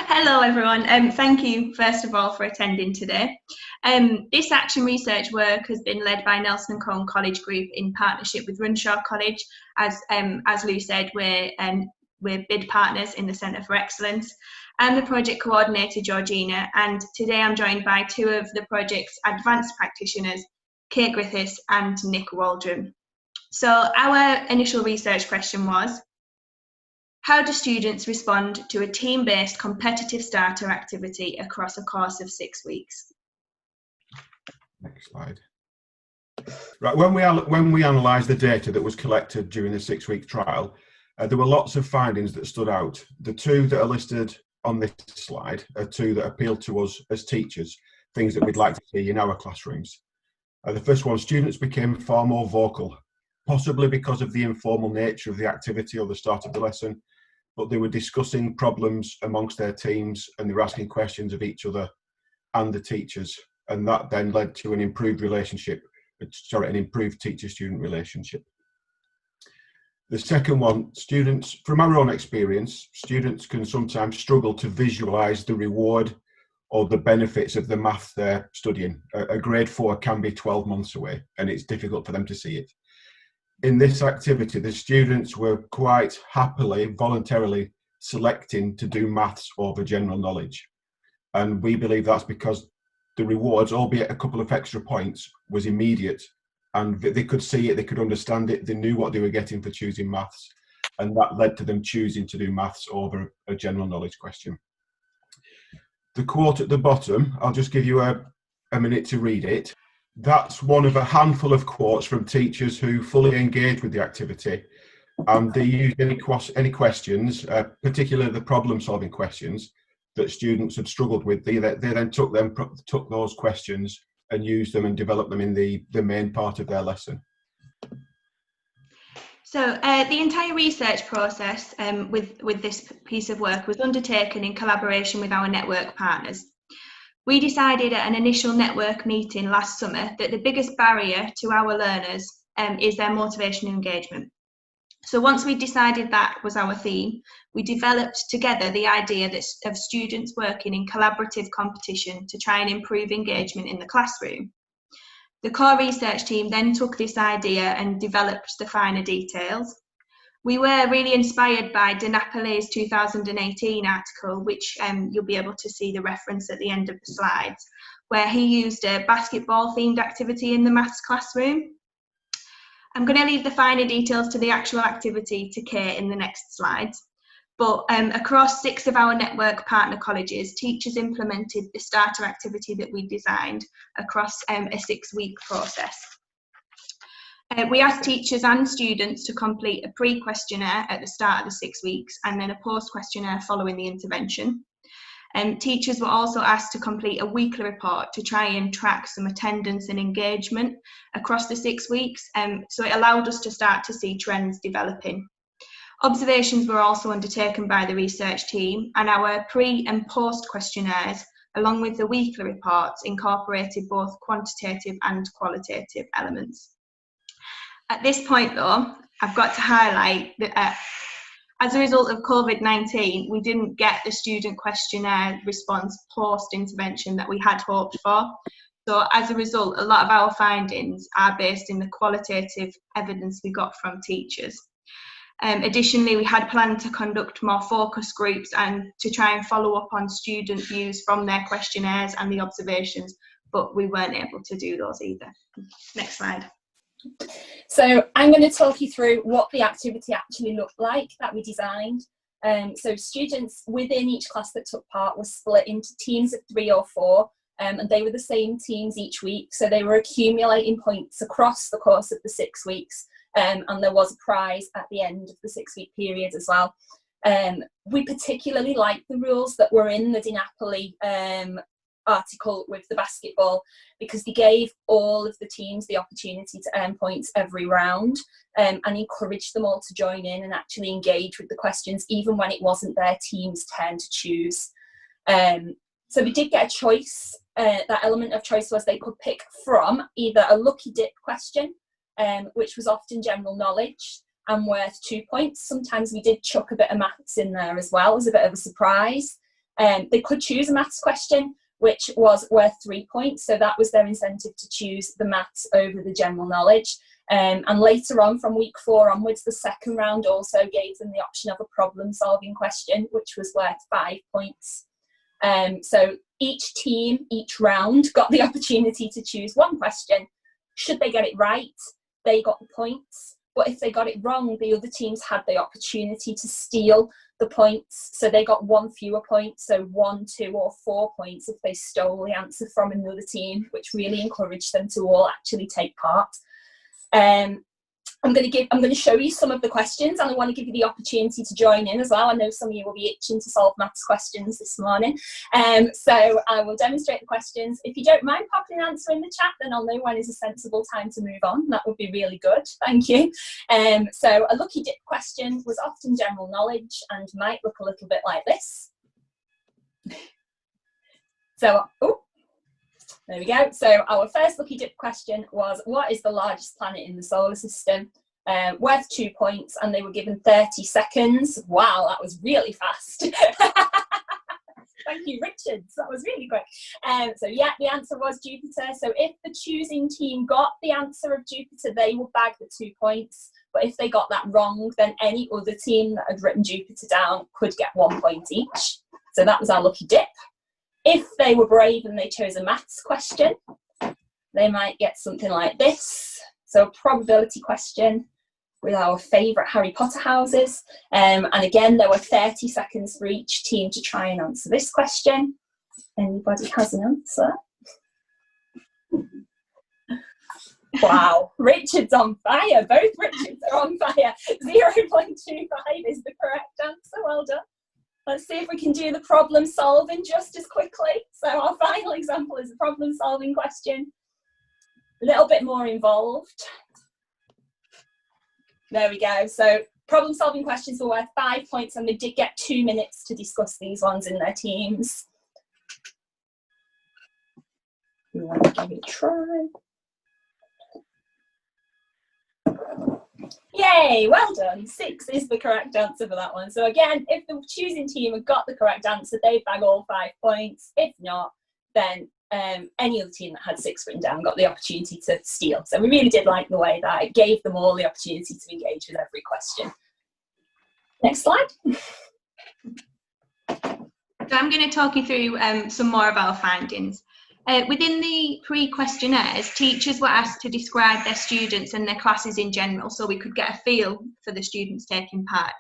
Hello everyone, thank you first of all for attending today. This action research work has been led by Nelson and Colne College Group in partnership with Runshaw College. As Lou said, we're bid partners in the Centre for Excellence. I'm the project coordinator, Georgina, and today I'm joined by two of the project's advanced practitioners, Kate Griffiths and Nick Waldron. So our initial research question was, how do students respond to a team-based competitive starter activity across a course of 6 weeks? Next slide. Right, when we analysed the data that was collected during the 6-week trial, there were lots of findings that stood out. The two that are listed on this slide are two that appealed to us as teachers, things that we'd like to see in our classrooms. The first one, students became far more vocal, possibly because of the informal nature of the activity or the start of the lesson, but they were discussing problems amongst their teams and they were asking questions of each other and the teachers, and that then led to an improved teacher-student relationship. The second one, students, from our own experience, students can sometimes struggle to visualise the reward or the benefits of the maths they're studying. A grade 4 can be 12 months away and it's difficult for them to see it. In this activity, the students were quite happily, voluntarily selecting to do maths over general knowledge. And we believe that's because the rewards, albeit a couple of extra points, was immediate. And they could see it, they could understand it, they knew what they were getting for choosing maths. And that led to them choosing to do maths over a general knowledge question. The quote at the bottom, I'll just give you a minute to read it. That's one of a handful of quotes from teachers who fully engaged with the activity, and they used any questions, particularly the problem-solving questions that students had struggled with. They then took those questions and used them and developed them in the main part of their lesson. So the entire research process with this piece of work was undertaken in collaboration with our network partners. We decided at an initial network meeting last summer that the biggest barrier to our learners is their motivation and engagement. So once we decided that was our theme, we developed together the idea of students working in collaborative competition to try and improve engagement in the classroom. The core research team then took this idea and developed the finer details. We were really inspired by De Napoli's 2018 article, which you'll be able to see the reference at the end of the slides, where he used a basketball-themed activity in the maths classroom. I'm going to leave the finer details to the actual activity to Kate in the next slides. But across 6 of our network partner colleges, teachers implemented the starter activity that we designed across a 6-week process. We asked teachers and students to complete a pre-questionnaire at the start of the 6 weeks and then a post-questionnaire following the intervention. Teachers were also asked to complete a weekly report to try and track some attendance and engagement across the 6 weeks, so it allowed us to start to see trends developing. Observations were also undertaken by the research team, and our pre and post questionnaires, along with the weekly reports, incorporated both quantitative and qualitative elements. At this point though, I've got to highlight that as a result of COVID-19, we didn't get the student questionnaire response post-intervention that we had hoped for. So as a result, a lot of our findings are based in the qualitative evidence we got from teachers. Additionally, we had planned to conduct more focus groups and to try and follow up on student views from their questionnaires and the observations, but we weren't able to do those either. Next slide. So I'm going to talk you through what the activity actually looked like that we designed. So students within each class that took part were split into teams of 3 or 4, and they were the same teams each week. So they were accumulating points across the course of the 6 weeks, and there was a prize at the end of the 6-week period as well. We particularly liked the rules that were in the De Napoli article with the basketball, because they gave all of the teams the opportunity to earn points every round, and encouraged them all to join in and actually engage with the questions even when it wasn't their team's turn to choose. So we did get a choice. That element of choice was they could pick from either a lucky dip question, which was often general knowledge and worth 2 points. Sometimes we did chuck a bit of maths in there as well as a bit of a surprise. They could choose a maths question, which was worth 3 points. So that was their incentive to choose the maths over the general knowledge. And later on, from week 4 onwards, the second round also gave them the option of a problem-solving question, which was worth 5 points. So each team, each round, got the opportunity to choose one question. Should they get it right, they got the points. But if they got it wrong, the other teams had the opportunity to steal the points. So they got 1 fewer points, so 1, 2, or 4 points if they stole the answer from another team, which really encouraged them to all actually take part. I'm going to show you some of the questions, and I want to give you the opportunity to join in as well. I know some of you will be itching to solve maths questions this morning. So I will demonstrate the questions. If you don't mind popping an answer in the chat, then I'll know when is a sensible time to move on. That would be really good. Thank you. So a lucky dip question was often general knowledge and might look a little bit like this. So, oh, there we go. So our first lucky dip question was, what is the largest planet in the solar system? Worth 2 points, and they were given 30 seconds. Wow, that was really fast. Thank you, Richards. That was really quick. So yeah, the answer was Jupiter. So if the choosing team got the answer of Jupiter, they would bag the 2 points. But if they got that wrong, then any other team that had written Jupiter down could get 1 point each. So that was our lucky dip. If they were brave and they chose a maths question, they might get something like this. So a probability question with our favourite Harry Potter houses. And again, there were 30 seconds for each team to try and answer this question. Anybody has an answer? Wow, Richard's on fire. Both Richards are on fire. 0.25 is the correct answer. Well done. Let's see if we can do the problem solving just as quickly. So our final example is a problem solving question. A little bit more involved. There we go. So problem solving questions were worth 5 points, and they did get 2 minutes to discuss these ones in their teams. We want to give it a try. Yay, well done. 6 is the correct answer for that one. So again, if the choosing team had got the correct answer, they'd bag all 5 points. If not, then any other team that had 6 written down got the opportunity to steal. So we really did like the way that it gave them all the opportunity to engage with every question. Next slide. So I'm going to talk you through some more of our findings. Within the pre-questionnaires, teachers were asked to describe their students and their classes in general, so we could get a feel for the students taking part.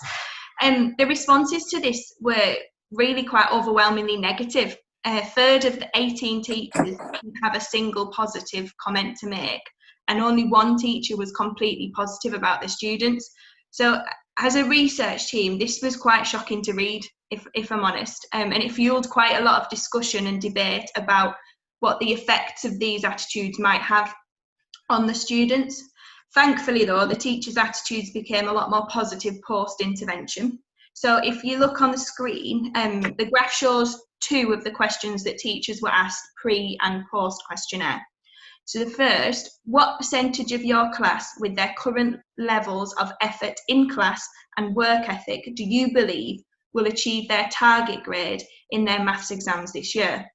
The responses to this were really quite overwhelmingly negative. A third of the 18 teachers have a single positive comment to make, and only 1 teacher was completely positive about their students. So as a research team, this was quite shocking to read, if I'm honest, and it fueled quite a lot of discussion and debate about what the effects of these attitudes might have on the students. Thankfully though, the teachers' attitudes became a lot more positive post-intervention. So if you look on the screen, the graph shows 2 of the questions that teachers were asked pre and post questionnaire. So the first, what percentage of your class with their current levels of effort in class and work ethic do you believe will achieve their target grade in their maths exams this year?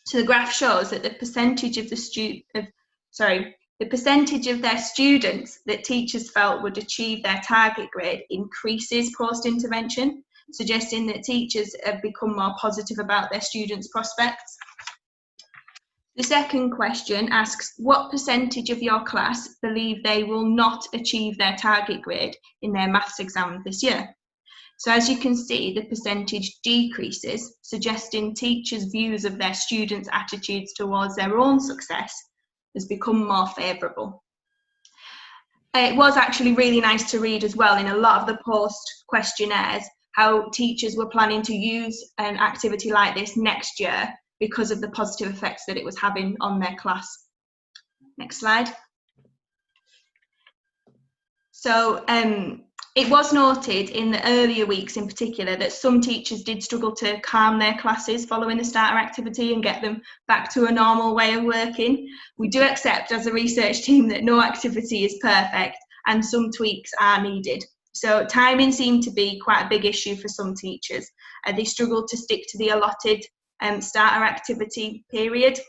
So the graph shows that the percentage of the percentage of their students that teachers felt would achieve their target grade increases post-intervention, suggesting that teachers have become more positive about their students' prospects. The second question asks, what percentage of your class believe they will not achieve their target grade in their maths exam this year? So as you can see, the percentage decreases, suggesting teachers' views of their students' attitudes towards their own success has become more favourable. It was actually really nice to read as well in a lot of the post questionnaires how teachers were planning to use an activity like this next year because of the positive effects that it was having on their class. Next slide. So it was noted in the earlier weeks in particular that some teachers did struggle to calm their classes following the starter activity and get them back to a normal way of working. We do accept as a research team that no activity is perfect and some tweaks are needed. So timing seemed to be quite a big issue for some teachers. They struggled to stick to the allotted starter activity period.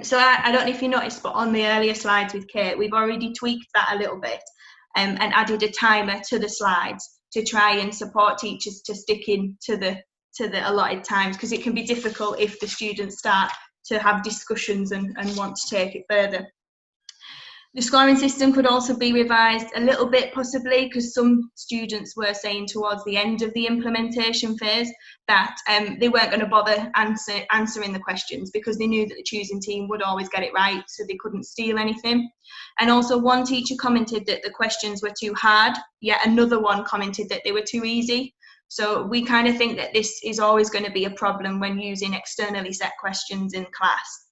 So I don't know if you noticed, but on the earlier slides with Kate, we've already tweaked that a little bit and added a timer to the slides to try and support teachers to stick in to the allotted times, because it can be difficult if the students start to have discussions and want to take it further. The scoring system could also be revised a little bit, possibly, because some students were saying towards the end of the implementation phase that they weren't going to bother answering the questions because they knew that the choosing team would always get it right, so they couldn't steal anything. And also one teacher commented that the questions were too hard, yet another one commented that they were too easy. So we kind of think that this is always going to be a problem when using externally set questions in class.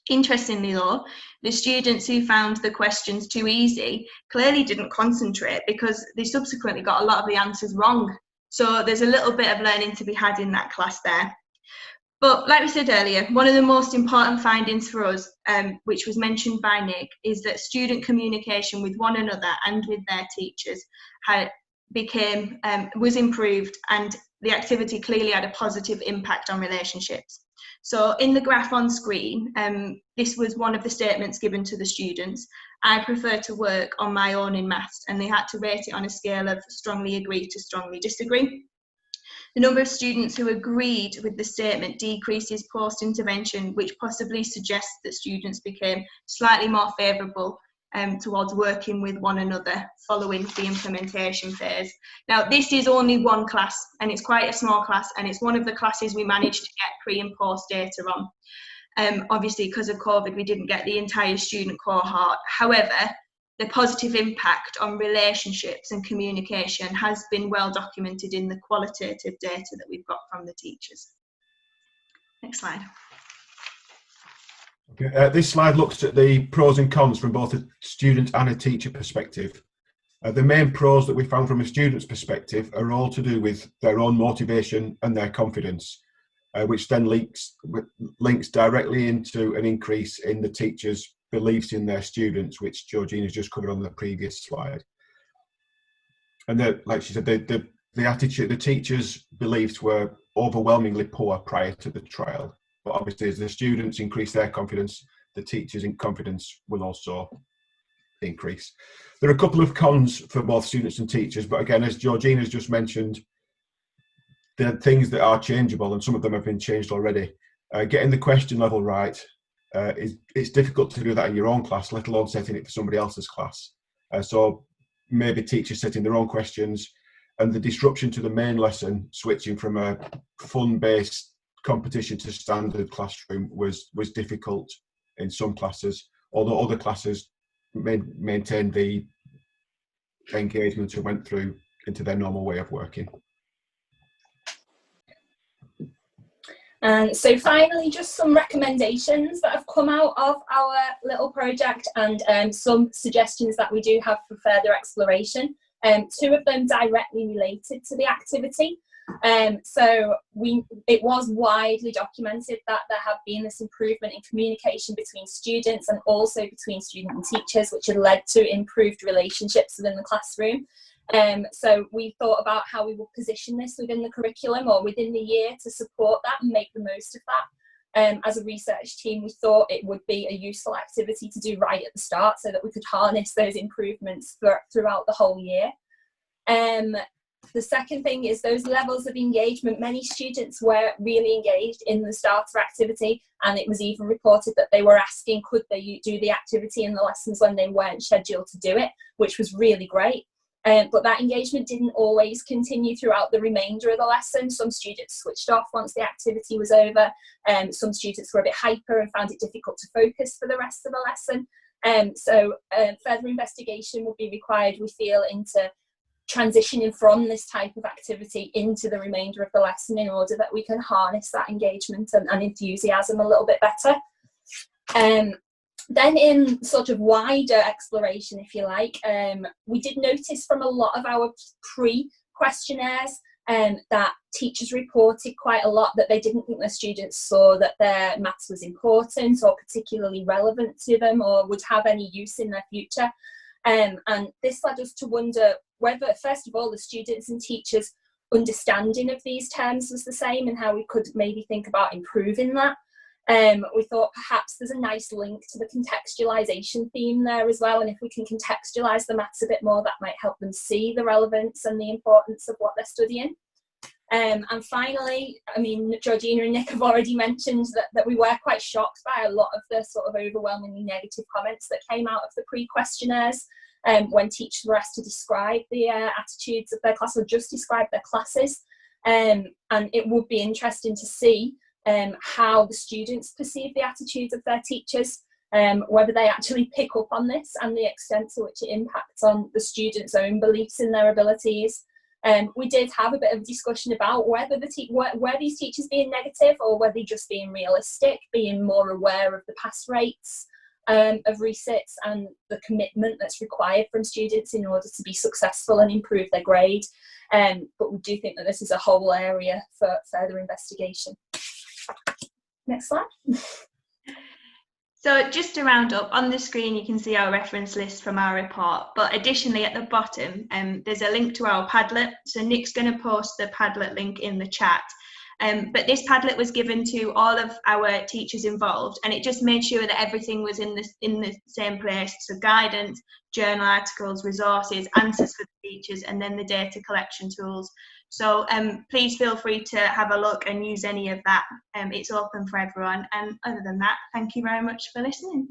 Interestingly though, the students who found the questions too easy clearly didn't concentrate because they subsequently got a lot of the answers wrong. So there's a little bit of learning to be had in that class there. But like we said earlier, one of the most important findings for us, which was mentioned by Nick, is that student communication with one another and with their teachers was improved, and the activity clearly had a positive impact on relationships. So in the graph on screen, this was one of the statements given to the students. I prefer to work on my own in maths, and they had to rate it on a scale of strongly agree to strongly disagree. The number of students who agreed with the statement decreases post-intervention, which possibly suggests that students became slightly more favourable towards working with one another following the implementation phase. Now, this is only one class, and it's quite a small class, and it's one of the classes we managed to get pre and post data on. Obviously, because of COVID, we didn't get the entire student cohort. However, the positive impact on relationships and communication has been well documented in the qualitative data that we've got from the teachers. Next slide. Okay, this slide looks at the pros and cons from both a student and a teacher perspective. The main pros that we found from a student's perspective are all to do with their own motivation and their confidence, which then links directly into an increase in the teachers' beliefs in their students, which Georgina's just covered on the previous slide. And like she said, the attitude, the teachers' beliefs were overwhelmingly poor prior to the trial. But obviously, as the students increase their confidence, the teachers' confidence will also increase. There are a couple of cons for both students and teachers, but again, as Georgina's just mentioned, there are things that are changeable, and some of them have been changed already. Getting the question level right, it's difficult to do that in your own class, let alone setting it for somebody else's class. So maybe teachers setting their own questions, and the disruption to the main lesson, switching from a fun-based competition to standard classroom was difficult in some classes, although other classes maintained the engagement and went through into their normal way of working. And so finally, just some recommendations that have come out of our little project, and some suggestions that we do have for further exploration. Two of them directly related to the activity. So it was widely documented that there have been this improvement in communication between students and also between student and teachers, which had led to improved relationships within the classroom. So we thought about how we would position this within the curriculum or within the year to support that and make the most of that. As a research team, we thought it would be a useful activity to do right at the start so that we could harness those improvements throughout the whole year. The second thing is those levels of engagement. Many students were really engaged in the starter activity, and it was even reported that they were asking could they do the activity in the lessons when they weren't scheduled to do it, which was really great. But that engagement didn't always continue throughout the remainder of the lesson. Some students switched off once the activity was over. Some students were a bit hyper and found it difficult to focus for the rest of the lesson. So further investigation will be required, we feel, into transitioning from this type of activity into the remainder of the lesson in order that we can harness that engagement and enthusiasm a little bit better. Then in sort of wider exploration, if you like, we did notice from a lot of our pre-questionnaires that teachers reported quite a lot that they didn't think their students saw that their maths was important or particularly relevant to them or would have any use in their future. And this led us to wonder whether, first of all, the students and teachers' understanding of these terms was the same, and how we could maybe think about improving that. We thought perhaps there's a nice link to the contextualisation theme there as well, and if we can contextualise the maths a bit more, that might help them see the relevance and the importance of what they're studying. And finally, I mean, Georgina and Nick have already mentioned that we were quite shocked by a lot of the sort of overwhelmingly negative comments that came out of the pre-questionnaires when teachers were asked to describe the attitudes of their class, or just describe their classes. And it would be interesting to see how the students perceive the attitudes of their teachers, whether they actually pick up on this and the extent to which it impacts on the students' own beliefs in their abilities. We did have a bit of discussion about whether were these teachers being negative, or were they just being realistic, being more aware of the pass rates of resits and the commitment that's required from students in order to be successful and improve their grade. But we do think that this is a whole area for further investigation. Next slide. So just to round up, on the screen you can see our reference list from our report, but additionally at the bottom there's a link to our Padlet. So Nick's going to post the Padlet link in the chat. But this Padlet was given to all of our teachers involved, and it just made sure that everything was in the same place. So guidance, journal articles, resources, answers for the teachers, and then the data collection tools. So please feel free to have a look and use any of that. It's open for everyone. And other than that, thank you very much for listening.